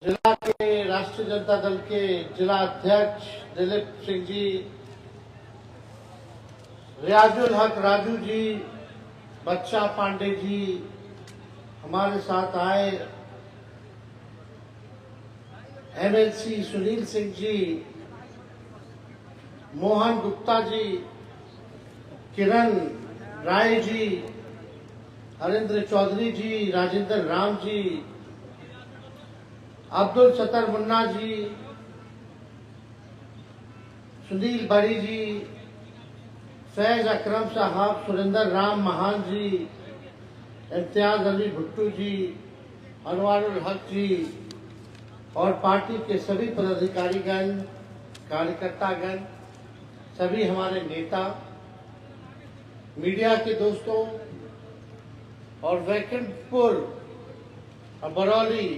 जिला के राष्ट्रीय जनता दल के जिला अध्यक्ष दिलीप सिंह जी, रियाजुल हक राजू जी, बच्चा पांडे जी हमारे साथ आए, एमएलसी सुनील सिंह जी, मोहन गुप्ता जी, किरण राय जी, हरेंद्र चौधरी जी, राजेंद्र राम जी, अब्दुल सत्तर मुन्ना जी, सुनील बड़ी जी, फैज अकरम साहब, सुरेंद्र राम महान जी, इम्तियाज अली भुट्टू जी, अनवारुल हक जी और पार्टी के सभी पदाधिकारीगण, कार्यकर्तागण, सभी हमारे नेता, मीडिया के दोस्तों और वैकुंठपुर और बरौली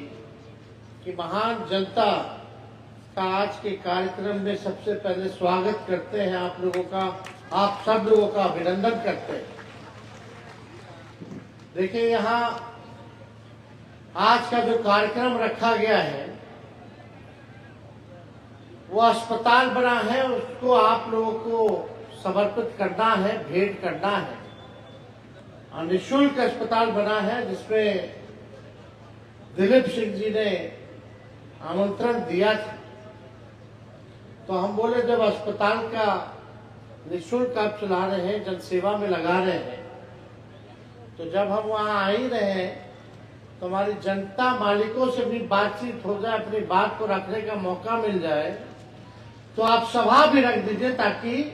की महान जनता का आज के कार्यक्रम में सबसे पहले स्वागत करते हैं आप लोगों का, आप सब लोगों का अभिनंदन करते हैं। देखिए, यहाँ आज का जो कार्यक्रम रखा गया है वो अस्पताल बना है, उसको आप लोगों को समर्पित करना है, भेंट करना है। निःशुल्क अस्पताल बना है जिसमें दिलीप सिंह जी ने आमंत्रण दिया था, तो हम बोले जब अस्पताल का निःशुल्क आप चला रहे हैं, जनसेवा में लगा रहे हैं, तो जब हम वहाँ आ ही रहे हैं तो हमारी जनता मालिकों से भी बातचीत हो जाए, अपनी बात को रखने का मौका मिल जाए, तो आप सभा भी रख दीजिए ताकि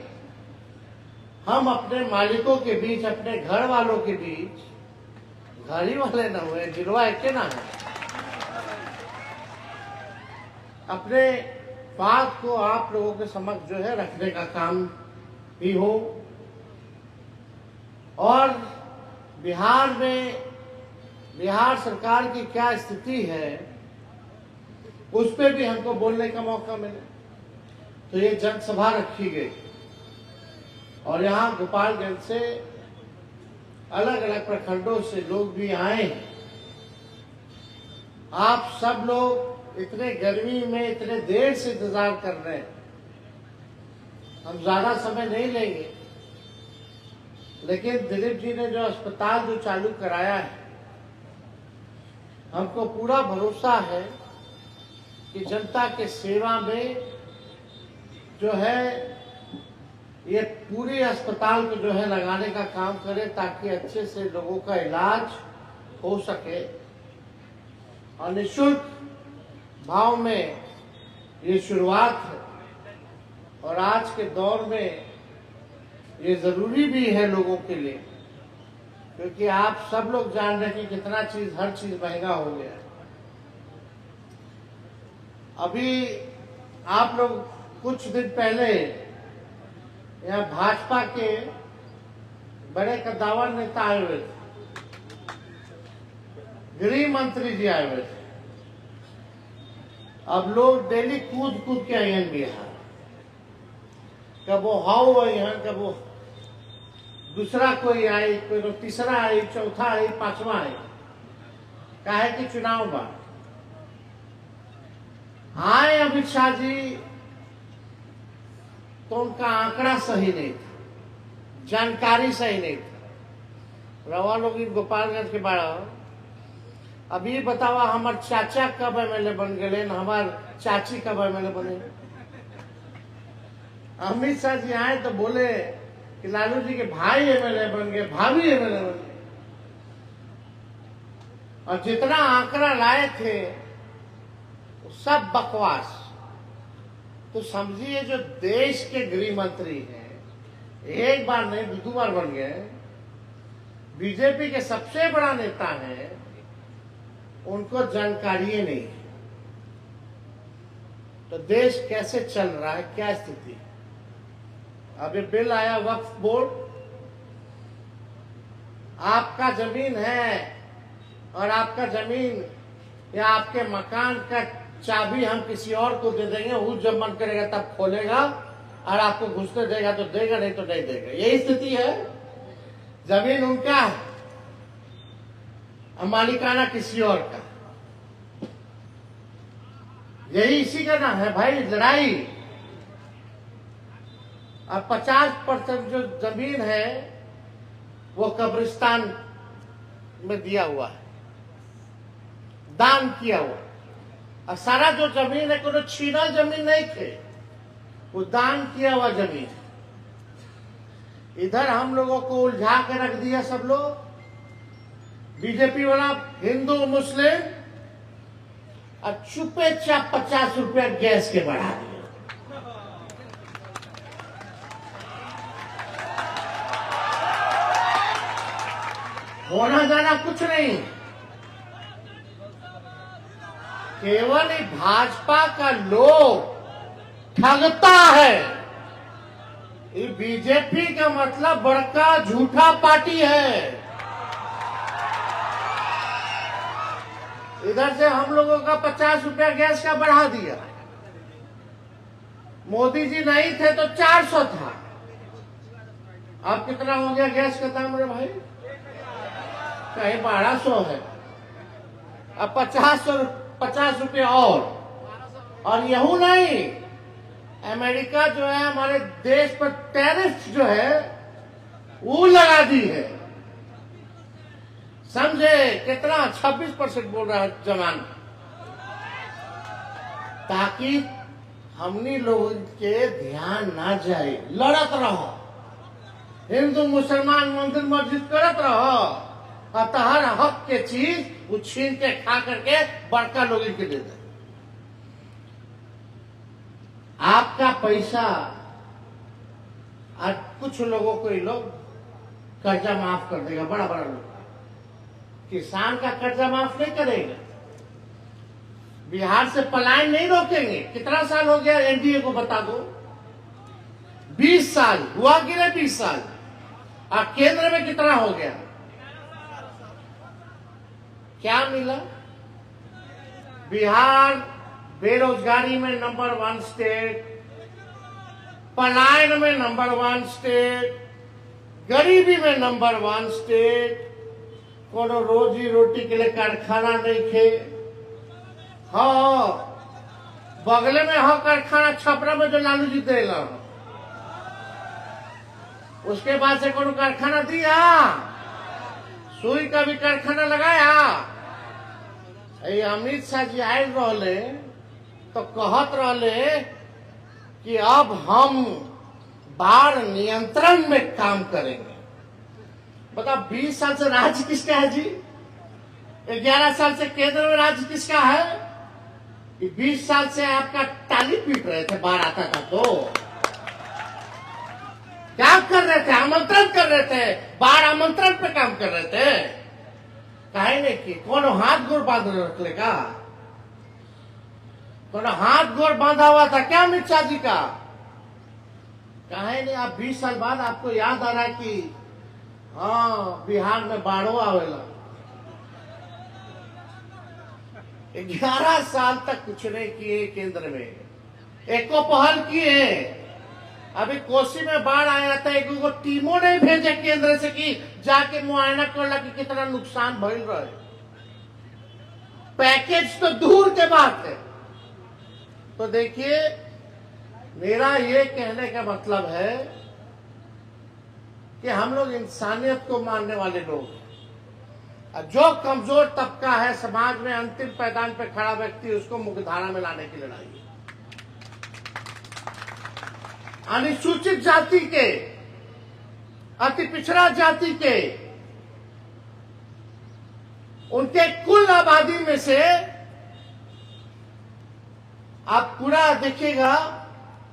हम अपने मालिकों के बीच, अपने घर वालों के बीच, घर ही वाले न हुए, गिरवा एक ना है, अपने बात को आप लोगों के समक्ष जो है रखने का काम भी हो। और बिहार में, बिहार सरकार की क्या स्थिति है उस पर भी हमको बोलने का मौका मिले, तो ये जनसभा रखी गई और यहाँ गोपालगंज से अलग अलग प्रखंडों से लोग भी आए हैं। आप सब लोग इतने गर्मी में इतने देर से इंतजार कर रहे हैं, हम ज्यादा समय नहीं लेंगे, लेकिन दिलीप जी ने जो अस्पताल जो चालू कराया है, हमको पूरा भरोसा है कि जनता के सेवा में जो है ये पूरे अस्पताल को जो है लगाने का काम करे ताकि अच्छे से लोगों का इलाज हो सके और निःशुल्क भाव में ये शुरुआत है। और आज के दौर में ये जरूरी भी है लोगों के लिए, क्योंकि आप सब लोग जान रहे हैं कि कितना चीज, हर चीज महंगा हो गया है। अभी आप लोग कुछ दिन पहले यहाँ भाजपा के बड़े कद्दावर नेता आए हुए थे, गृह मंत्री जी आए हुए थे। अब लोग डेली कूद कूद के आए हैं बिहार, कब वो हाउ आई हैं, कब वो दूसरा कोई आई, कोई तीसरा आई, चौथा आई, पांचवा आई, काहे कि चुनाव बा। आए अमित शाह जी तो उनका आंकड़ा सही नहीं था, जानकारी सही नहीं था। रवा लोग इन गोपालगंज के बारे अब ये बतावा हमार चाचा कब एमएलए बन गए, हमार चाची कब एमएलए बने। अमित शाह जी आए तो बोले कि लालू जी के भाई एमएलए बन गए, भाभी एमएलए बन गए, और जितना आंकड़ा लाए थे वो सब बकवास। तो समझिए जो देश के गृह मंत्री हैं, एक बार नहीं दो बार बन गए, बीजेपी के सबसे बड़ा नेता है, उनको जानकारी नहीं है। तो देश कैसे चल रहा है, क्या स्थिति है। अभी बिल आया वक्फ बोर्ड, आपका जमीन है और आपका जमीन या आपके मकान का चाबी हम किसी और को दे देंगे, वो जब मन करेगा तब खोलेगा और आपको घुसने देगा तो देगा, नहीं तो नहीं देगा। यही स्थिति है। जमीन उनका है, मालिकाना किसी और का। यही इसी का नाम है भाई लड़ाई। अब 50% जो जमीन है वो कब्रिस्तान में दिया हुआ है, दान किया हुआ। और सारा जो जमीन है कोई छीनल जमीन नहीं थे, वो दान किया हुआ जमीन। इधर हम लोगों को उलझा के रख दिया सब लोग, बीजेपी वाला हिंदू मुस्लिम, और चुपे चाप 50 रुपया गैस के बढ़ा दिया। होना जाना कुछ नहीं, केवल भाजपा का लोग ठगता है। ये बीजेपी का मतलब बड़का झूठा पार्टी है। इधर से हम लोगों का 50 रुपया गैस का बढ़ा दिया। मोदी जी नहीं थे तो 400 था, अब कितना हो गया गैस का दाम रे भाई? कहीं 1200 है, अब 50 रुपये और यहू नहीं, अमेरिका जो है हमारे देश पर टैरिफ जो है वो लगा दी है। समझे कितना? 26% बोल रहा है जवान, ताकि हमनी लोग के ध्यान ना जाए। लड़त रहो, हिंदू मुसलमान मंदिर मस्जिद करत रहो, और तहर हक के चीज वो छीन के खा करके बड़का लोग के दे दे। आपका पैसा आज कुछ लोगों को ये लोग कर्जा माफ कर देगा, बड़ा बड़ा लोग। किसान का कर्जा माफ नहीं करेगा, बिहार से पलायन नहीं रोकेंगे। कितना साल हो गया एनडीए को बता दो? 20 साल हुआ कि नहीं? 20 साल। और केंद्र में कितना हो गया? क्या मिला? बिहार बेरोजगारी में नंबर 1 स्टेट, पलायन में नंबर 1 स्टेट, गरीबी में नंबर 1 स्टेट, कोनो रोजी रोटी के लिए कारखाना नहीं थे। हाँ, बगले में हो कारखाना छपरा में जो लालू जी देगा, उसके बाद से कोनो कारखाना दिया? सुई का भी कारखाना लगाया? अमित शाह जी आए रहले तो कहत रहले कि अब हम बाढ़ नियंत्रण में काम करेंगे। बताओ, 20 साल से राज्य किसका है जी? 11 साल से केंद्र में राज्य किसका है? 20 साल से आपका ताली पीट रहे थे, बाढ़ आता था तो क्या कर रहे थे? आमंत्रण कर रहे थे, बाढ़ आमंत्रण पे काम कर रहे थे। काहे नहीं कि कोनो हाथ गोड़ बांध रख लेगा? कोनो हाथ गोड़ बांधा हुआ था क्या अमित शाह जी का? काहे नहीं? आप 20 साल बाद आपको याद आ रहा है कि हाँ बिहार में बाढ़ो आवेला। 11 साल तक कुछ नहीं किए केंद्र में, एको पहल किए। अभी कोसी में बाढ़ आया था, एक टीमों नहीं भेजे केंद्र से कि जाके मुआयना करला कि कितना नुकसान भइल रहे। पैकेज तो दूर के बात है। तो देखिए, मेरा ये कहने का मतलब है कि हम लोग इंसानियत को मानने वाले लोग हैं। जो कमजोर तबका है समाज में, अंतिम पैदान पे खड़ा व्यक्ति, उसको मुख्यधारा में लाने की लड़ाई है। अनुसूचित जाति के, अति पिछड़ा जाति के, उनके कुल आबादी में से आप पूरा देखिएगा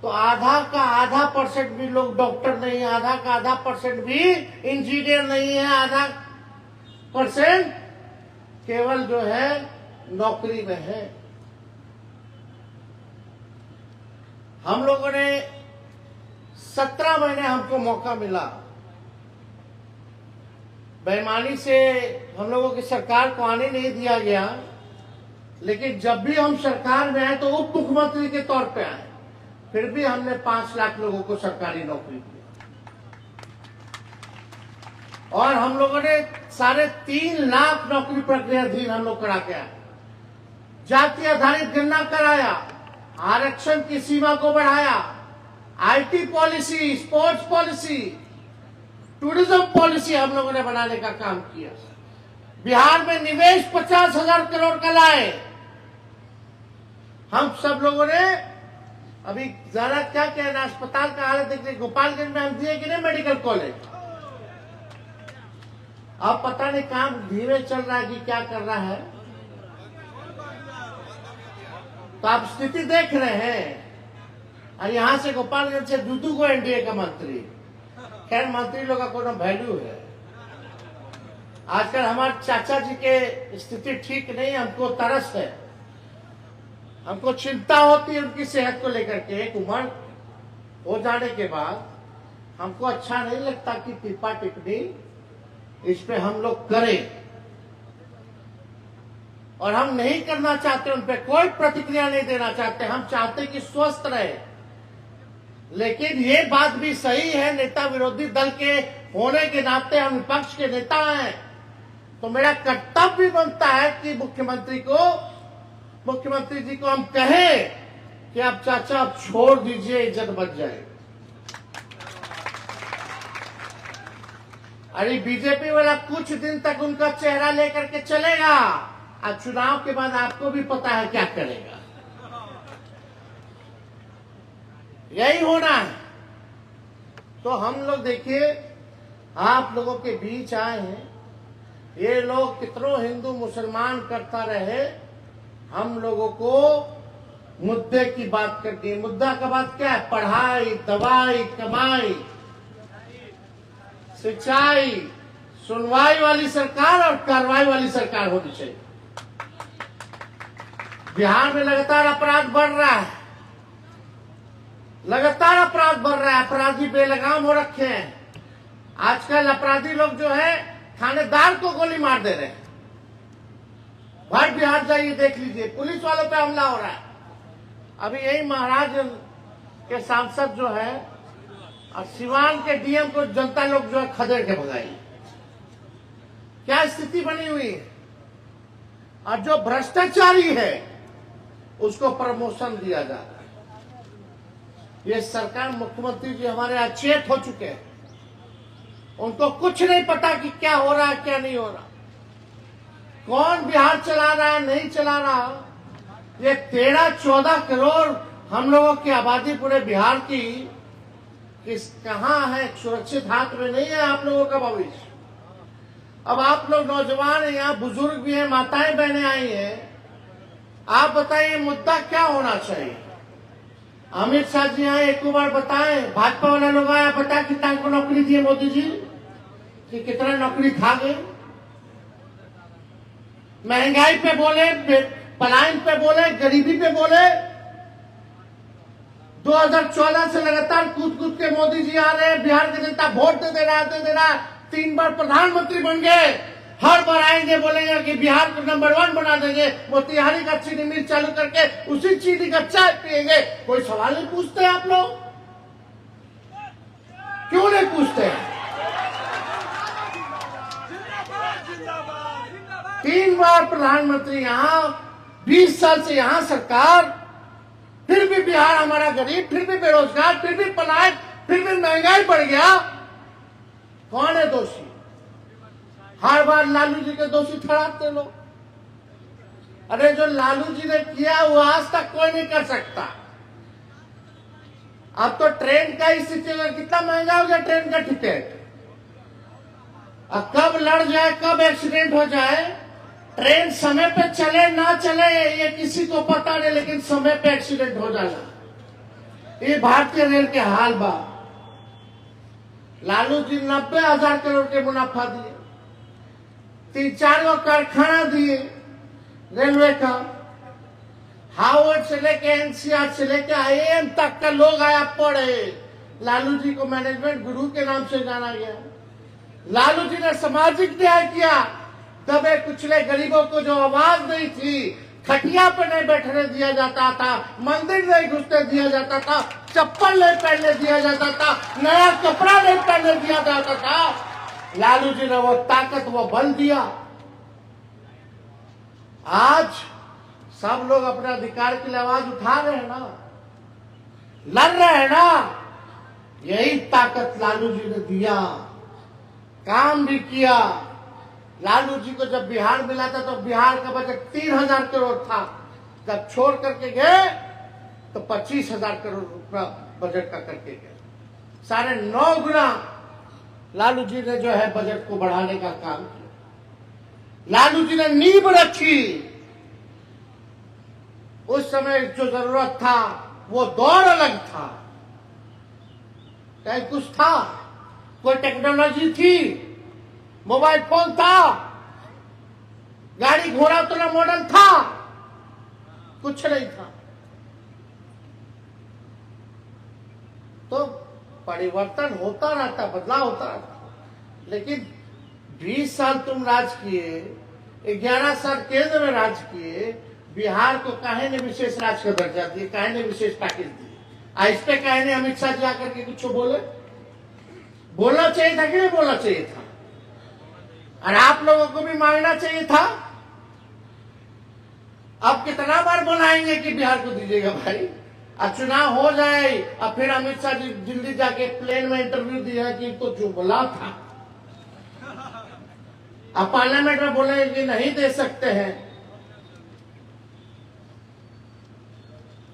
तो आधा का आधा % भी लोग डॉक्टर नहीं है, आधा का आधा % भी इंजीनियर नहीं है, आधा % केवल जो है नौकरी में है। हम लोगों ने 17 महीने हमको मौका मिला, बेईमानी से हम लोगों की सरकार को आने नहीं दिया गया, लेकिन जब भी हम सरकार में आए तो उप मुख्यमंत्री के तौर पे आए, फिर भी हमने 5 लाख लोगों को सरकारी नौकरी दी। और हम लोगों ने 3.5 लाख नौकरी प्रक्रियाधीन हम लोग करा के आए। जाति आधारित गणना कराया, आरक्षण की सीमा को बढ़ाया, IT policy, sports policy, tourism policy हम लोगों ने बनाने का काम किया। बिहार में निवेश 50,000 करोड़ का लाए। हम सब लोगों ने अभी जरा क्या कहना, अस्पताल का हालत देखिए, गोपालगंज में हम दिए कि नहीं मेडिकल कॉलेज। अब पता नहीं काम धीरे चल रहा है कि क्या कर रहा है, तो आप स्थिति देख रहे हैं। और यहां से गोपालगंज से दूदू को एनडीए का मंत्री, खैर मंत्री लोग का कोई वैल्यू है। आजकल हमारे चाचा जी के स्थिति ठीक नहीं, हमको तरस है, हमको चिंता होती है उनकी सेहत को लेकर के। एक उम्र हो जाने के बाद हमको अच्छा नहीं लगता कि टिप्पा टिप्पणी इस पे हम लोग करें, और हम नहीं करना चाहते, उन पे कोई प्रतिक्रिया नहीं देना चाहते। हम चाहते कि स्वस्थ रहे। लेकिन ये बात भी सही है, नेता विरोधी दल के होने के नाते हम विपक्ष के नेता हैं, तो मेरा कर्तव्य बनता है कि मुख्यमंत्री जी को हम कहें कि आप चाचा आप छोड़ दीजिए, इज्जत बच जाए। अरे बीजेपी वाला कुछ दिन तक उनका चेहरा लेकर के चलेगा, अब चुनाव के बाद आपको भी पता है क्या करेगा। यही होना है। तो हम लोग देखिए, आप लोगों के बीच आए हैं। ये लोग कितनों हिंदू मुसलमान करता रहे, हम लोगों को मुद्दे की बात करनी है। मुद्दा का बात क्या है? पढ़ाई, दवाई, कमाई, सिंचाई, सुनवाई वाली सरकार और कार्रवाई वाली सरकार होनी चाहिए। बिहार में लगातार अपराध बढ़ रहा है, लगातार अपराध बढ़ रहा है, अपराधी बेलगाम हो रखे हैं। आजकल अपराधी लोग जो है थानेदार को गोली मार दे रहे हैं। भर बिहार जाइए देख लीजिए, पुलिस वालों पे हमला हो रहा है। अभी यही महाराज के सांसद जो है और सिवान के डीएम को जनता लोग जो है खदेड़ के भगाई। क्या स्थिति बनी हुई है। और जो भ्रष्टाचारी है उसको प्रमोशन दिया जा रहा है। ये सरकार, मुख्यमंत्री जी हमारे अचेत हो चुके हैं, उनको कुछ नहीं पता कि क्या हो रहा है क्या नहीं हो रहा, कौन बिहार चला रहा है नहीं चला रहा। ये 13-14 करोड़ हम लोगों की आबादी पूरे बिहार की कहाँ है, सुरक्षित हाथ में नहीं है आप लोगों का भविष्य। अब आप लोग नौजवान हैं, यहाँ बुजुर्ग भी हैं, माताएं बहनें आई हैं, आप बताइए मुद्दा क्या होना चाहिए। अमित शाह जी आए, एक बार बताएं, भाजपा वाले लोग आए, बता कितना को नौकरी दिए मोदी जी, कि कितना नौकरी खा गए। महंगाई पे बोले, पलायन पे बोले, गरीबी पे बोले। 2014 से लगातार कूद के मोदी जी आ रहे हैं, बिहार की जनता वोट दे रहा, 3 बार प्रधानमंत्री बन गए। हर बार आएंगे बोलेंगे कि बिहार को नंबर 1 बना देंगे, मोतिहारी का चीनी मिल चालू करके उसी चीनी का चाय पिएंगे। कोई सवाल नहीं पूछते आप लोग, क्यों नहीं पूछते? 3 बार प्रधानमंत्री यहाँ, 20 साल से यहाँ सरकार, फिर भी बिहार हमारा गरीब, फिर भी बेरोजगार, फिर भी पलायन, फिर भी महंगाई बढ़ गया। कौन है दोषी? हर बार लालू जी के दोषी ठहराते लोग। अरे जो लालू जी ने किया वो आज तक कोई नहीं कर सकता। अब तो ट्रेन का ही स्थिति, कितना महंगा हो गया ट्रेन का टिकट। अब कब लड़ जाए, कब एक्सीडेंट हो जाए, ट्रेन समय पे चले ना चले ये किसी को पता नहीं, लेकिन समय पे एक्सीडेंट हो जाना, ये भारतीय रेल के हाल बा। लालू जी 90,000 करोड़ के मुनाफा दिए, 3-4 गो कारखाना दिए रेलवे का, हार्वर्ड से लेके एनसीआर से लेके आईआईएम तक का लोग आया पढ़े। लालू जी को मैनेजमेंट गुरु के नाम से जाना गया। लालू जी ने सामाजिक न्याय किया, दबे कुचले गरीबों को जो आवाज नहीं थी, खटिया पे नहीं बैठने दिया जाता था, मंदिर नहीं घुसने दिया जाता था, चप्पल नहीं पहनने दिया जाता था, नया कपड़ा नहीं पहनने दिया जाता था, लालू जी ने वो ताकत, वो बल दिया। आज सब लोग अपने अधिकार के लिए आवाज उठा रहे हैं ना, लड़ रहे हैं ना। यही ताकत लालू जी ने दिया, काम भी किया। लालू जी को जब बिहार मिला था तो बिहार का बजट 3,000 करोड़ था, जब छोड़ करके गए तो 25,000 करोड़ रुपया बजट का करके गए। 9.5 गुना लालू जी ने जो है बजट को बढ़ाने का काम किया। लालू जी ने नींव रखी। उस समय जो जरूरत था वो दौर अलग था, चाहे कुछ था, कोई टेक्नोलॉजी थी, मोबाइल फोन था, गाड़ी घोड़ा उतना मॉडल था, कुछ नहीं था। तो परिवर्तन होता रहता, बदलाव होता रहता। लेकिन 20 साल तुम राज किए, 11 साल केंद्र में राज किए, बिहार को काहे ने विशेष राज्य का दर्जा दिए, काहे ने विशेष पैकेज दिए? इस पे काहे ने अमित शाह जी आकर के कुछ बोले? बोलना चाहिए था कि नहीं बोलना चाहिए था? और आप लोगों को भी मांगना चाहिए था। अब कितना बार बुलाएंगे कि बिहार को दीजिएगा भाई? अब चुनाव हो जाए और फिर अमित शाह जी दिल्ली जाके प्लेन में इंटरव्यू दिया कि तो जो बोला था, अब पार्लियामेंट में बोले कि नहीं दे सकते हैं।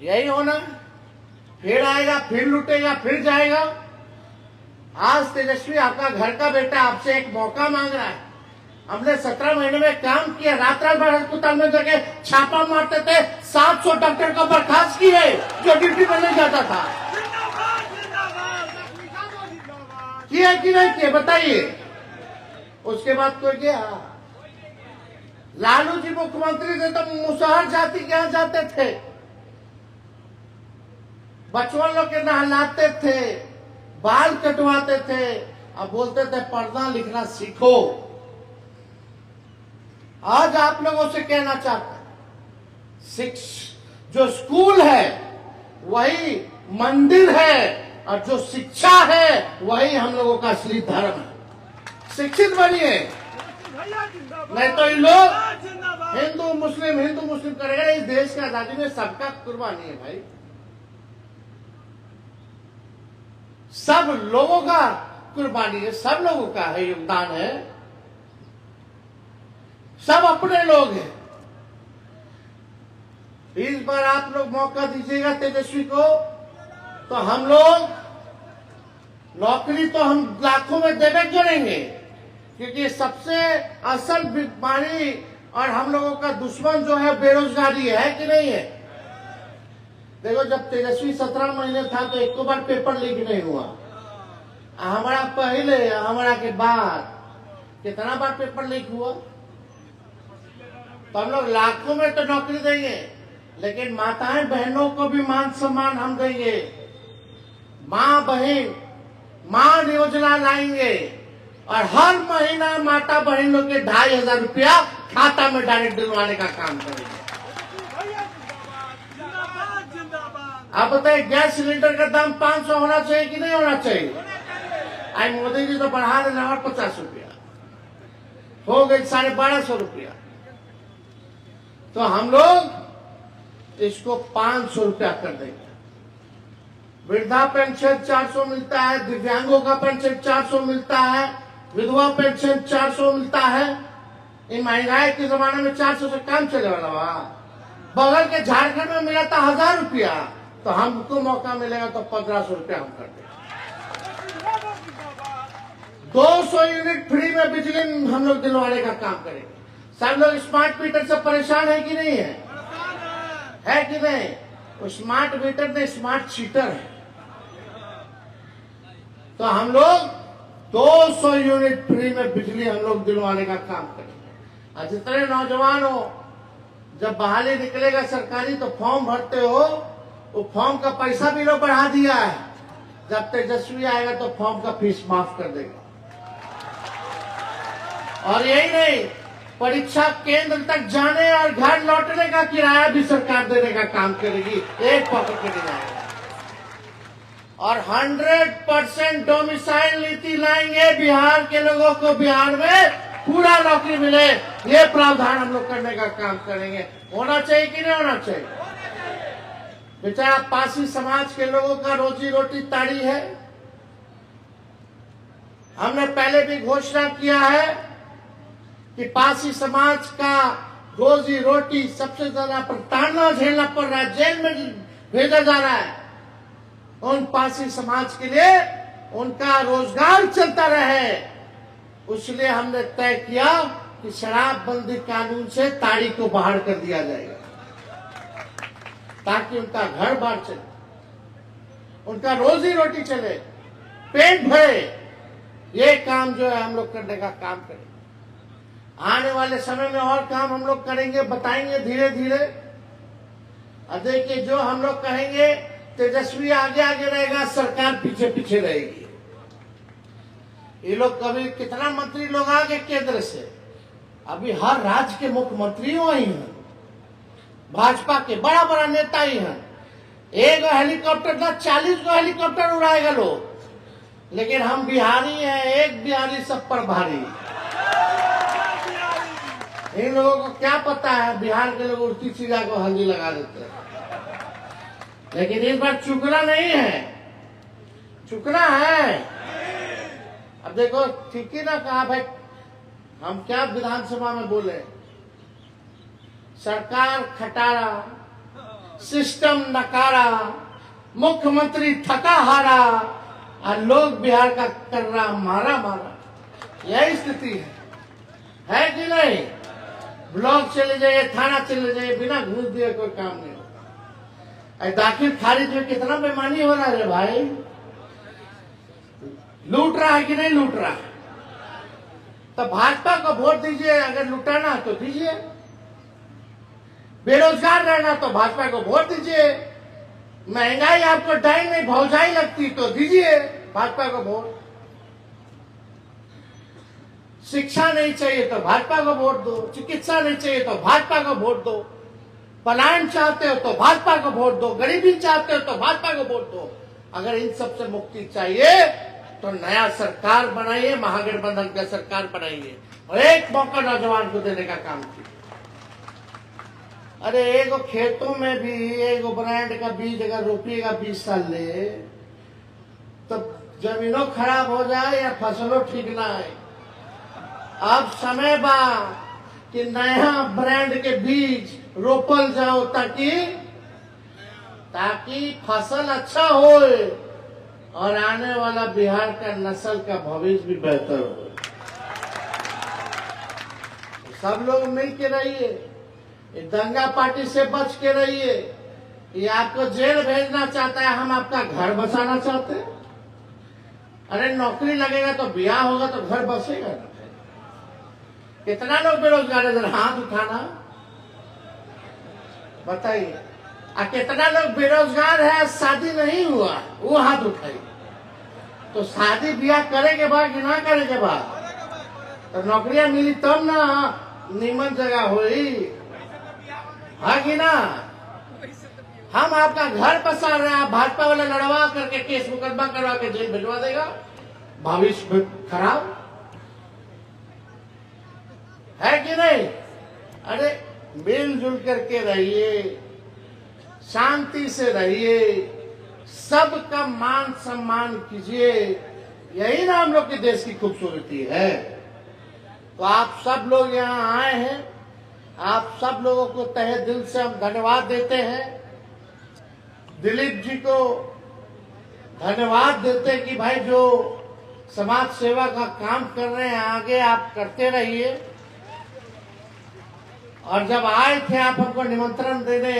यही होना, फिर आएगा, फिर लूटेगा, फिर जाएगा। आज तेजस्वी आपका घर का बेटा आपसे एक मौका मांग रहा है। हमने 17 महीने में काम किया, रात रात भर अस्पताल में जाके छापा मारते थे, 700 डॉक्टर को बर्खास्त किए जो ड्यूटी पर नहीं जाता था। किया कि नहीं किया बताइए? उसके बाद कोई गया? लालू जी मुख्यमंत्री थे तो मुसहर जाति के यहाँ जाते थे, बचपन लोग के नहलाते थे, बाल कटवाते थे, अब बोलते थे पढ़ना लिखना सीखो। आज आप लोगों से कहना चाहता हूं, जो स्कूल है वही मंदिर है और जो शिक्षा है वही हम लोगों का असली धर्म है। शिक्षित बनिए, नहीं तो ये लोग हिंदू मुस्लिम करेगा। इस देश की आजादी में सबका कुर्बानी है भाई, सब लोगों का कुर्बानी है, सब लोगों का है, योगदान है, सब अपने लोग हैं। इस बार आप लोग मौका दीजिएगा तेजस्वी को, तो हम लोग नौकरी तो हम लाखों में देवे करेंगे, क्योंकि सबसे असल बीमारी और हम लोगों का दुश्मन जो है बेरोजगारी है कि नहीं है? देखो, जब तेजस्वी 17 महीने था तो एक बार पेपर लीक नहीं हुआ। हमारा पहले, हमारा के बाद कितना बार पेपर लीक हुआ? तो हम लोग लाखों में तो नौकरी देंगे, लेकिन माताएं बहनों को भी मान सम्मान हम देंगे। माँ बहन मान योजना लाएंगे और हर महीना माता बहन लोग के 2,500 रुपया खाता में डायरेक्ट डलवाने का काम करेंगे। आप बताइए, गैस सिलेंडर का दाम 500 होना चाहिए कि नहीं होना चाहिए? आज मोदी जी तो बढ़ा रहे और 50 रुपया हो गए, 1250 रुपया। तो हम लोग इसको 500 रुपया कर देंगे। वृद्धा पेंशन 400 मिलता है, दिव्यांगों का पेंशन 400 मिलता है, विधवा पेंशन 400 मिलता है। इन महंगाई के जमाने में 400 से काम चले वाला। बगल के झारखंड में मिला था 1,000 रुपया, तो हमको मौका मिलेगा तो 1,500 रुपया हम कर देंगे। 200 यूनिट फ्री में बिजली हम लोग दिलवाने का काम करेंगे। सब लोग स्मार्ट मीटर से परेशान है कि नहीं है कि नहीं? वो स्मार्ट मीटर नहीं, स्मार्ट चीटर है। तो हम लोग 200 यूनिट फ्री में बिजली हम लोग दिलवाने का काम करेंगे। और जितने नौजवान हो, जब बहाली निकलेगा सरकारी तो फॉर्म भरते हो, वो फॉर्म का पैसा भी लोग बढ़ा दिया है। जब तेजस्वी आएगा तो फॉर्म का फीस माफ कर देगा। और यही नहीं, परीक्षा केंद्र तक जाने और घर लौटने का किराया भी सरकार देने का काम करेगी, एक पॉकेट के दिन आएगा। और 100% डोमिसाइल नीति लाएंगे, बिहार के लोगों को बिहार में पूरा नौकरी मिले, ये प्रावधान हम लोग करने का काम करेंगे। होना चाहिए कि नहीं होना चाहिए? बेचारा पासी समाज के लोगों का रोजी रोटी ताड़ी है। हमने पहले भी घोषणा किया है कि पासी समाज का रोजी रोटी सबसे ज्यादा प्रताड़ना झेलना पड़ रहा है, जेल में भेजा जा रहा है। उन पासी समाज के लिए उनका रोजगार चलता रहे, इसलिए हमने तय किया कि शराबबंदी कानून से ताड़ी को बाहर कर दिया जाएगा, ताकि उनका घर बार चले, उनका रोजी रोटी चले, पेट भरे। ये काम जो है हम लोग करने का काम करेंगे। आने वाले समय में और काम हम लोग करेंगे, बताएंगे धीरे धीरे। अब देखिए, जो हम लोग कहेंगे तेजस्वी आगे आगे रहेगा, सरकार पीछे पीछे रहेगी। ये लोग कभी कितना मंत्री लोग आ गए केंद्र से, अभी हर राज्य के मुख्यमंत्री वही हैं, भाजपा के बड़ा बड़ा नेता ही हैं। एक हेलीकॉप्टर ना 40 गो हेलीकॉप्टर उड़ाएगा लोग, लेकिन हम बिहारी हैं, एक बिहारी सब पर भारी। इन लोगों को क्या पता है, बिहार के लोग उड़ती चिड़िया को हल्दी लगा देते हैं। लेकिन इस बार चुकना नहीं है, चुकना है। अब देखो, ठीक ही ना कहा भाई, हम क्या विधानसभा में बोले, सरकार खटारा, सिस्टम नकारा, मुख्यमंत्री थका हारा और लोग बिहार का कर रहा मारा मारा। यही स्थिति है कि नहीं? ब्लॉक चले जाइए, थाना चले जाइए, बिना घूस दिए कोई काम नहीं होता। दाखिल खारिज में कितना बेईमानी हो रहा है भाई। लूट रहा है कि नहीं लूट रहा है? तो भाजपा को वोट दीजिए, अगर लुटाना तो दीजिए। बेरोजगार रहना तो भाजपा को वोट दीजिए। महंगाई आपको डाई नहीं भौजाई लगती तो दीजिए भाजपा को वोट। शिक्षा नहीं चाहिए तो भाजपा को वोट दो, चिकित्सा नहीं चाहिए तो भाजपा को वोट दो, पलायन चाहते हो तो भाजपा को वोट दो, गरीबी चाहते हो तो भाजपा को वोट दो। अगर इन सब से मुक्ति चाहिए तो नया सरकार बनाइए, महागठबंधन का सरकार बनाइए और एक मौका नौजवान को देने का काम कीजिए। अरे एगो खेतों में भी एगो ब्रांड का बीज अगर रोपिएगा 20 साल ले, तो जमीनों खराब हो जाए या फसलों ठीक ना आए। अब समय बा कि नया ब्रांड के बीज रोपल जाओ, ताकि फसल अच्छा हो और आने वाला बिहार का नस्ल का भविष्य भी बेहतर हो। सब लोग मिल के रहिए, दंगा पार्टी से बच के रहिए। ये आपको जेल भेजना चाहता है, हम आपका घर बसाना चाहते हैं। अरे नौकरी लगेगा तो ब्याह होगा तो घर बसेगा ना। कितना लोग बेरोजगार है, जरा हाथ उठाना बताइए। कितना लोग बेरोजगार है, शादी नहीं हुआ, वो हाथ उठाइए। तो शादी ब्याह करे के बाद कि ना करे के बाद तो नौकरियां मिली तब ना निमन जगह हुई है कि ना। हम आपका घर बसा रहे हैं, भाजपा वाले लड़वा करके केस मुकदमा करवा के जेल भिजवा देगा, भविष्य खराब है कि नहीं। अरे मिलजुल करके रहिए, शांति से रहिए, सबका मान सम्मान कीजिए, यही ना हम लोग के देश की खूबसूरती है। तो आप सब लोग यहाँ आए हैं, आप सब लोगों को तहे दिल से हम धन्यवाद देते हैं। दिलीप जी को धन्यवाद देते हैं कि भाई जो समाज सेवा का काम कर रहे हैं आगे आप करते रहिए। और जब आए थे आप हमको निमंत्रण देने,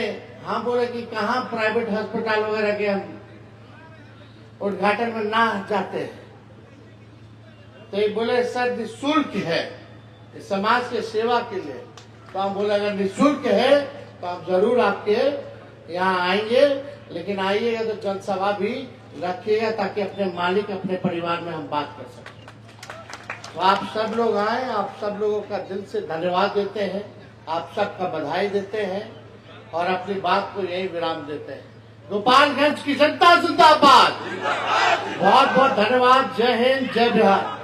हम बोले कि कहाँ प्राइवेट अस्पताल वगैरह के हम उद्घाटन में ना जाते हैं, तो ये बोले सर निःशुल्क है समाज के सेवा के लिए। तो हम बोले अगर निःशुल्क है तो हम जरूर आपके यहाँ आएंगे, लेकिन आइएगा तो जनसभा भी रखिएगा ताकि अपने मालिक अपने परिवार में हम बात कर सकें। तो आप सब लोग आए, आप सब लोगों का दिल से धन्यवाद देते हैं, आप सबका बधाई देते हैं और अपनी बात को यही विराम देते हैं। गोपालगंज की जनता जिंदाबाद। बहुत बहुत धन्यवाद। जय हिंद, जय बिहार।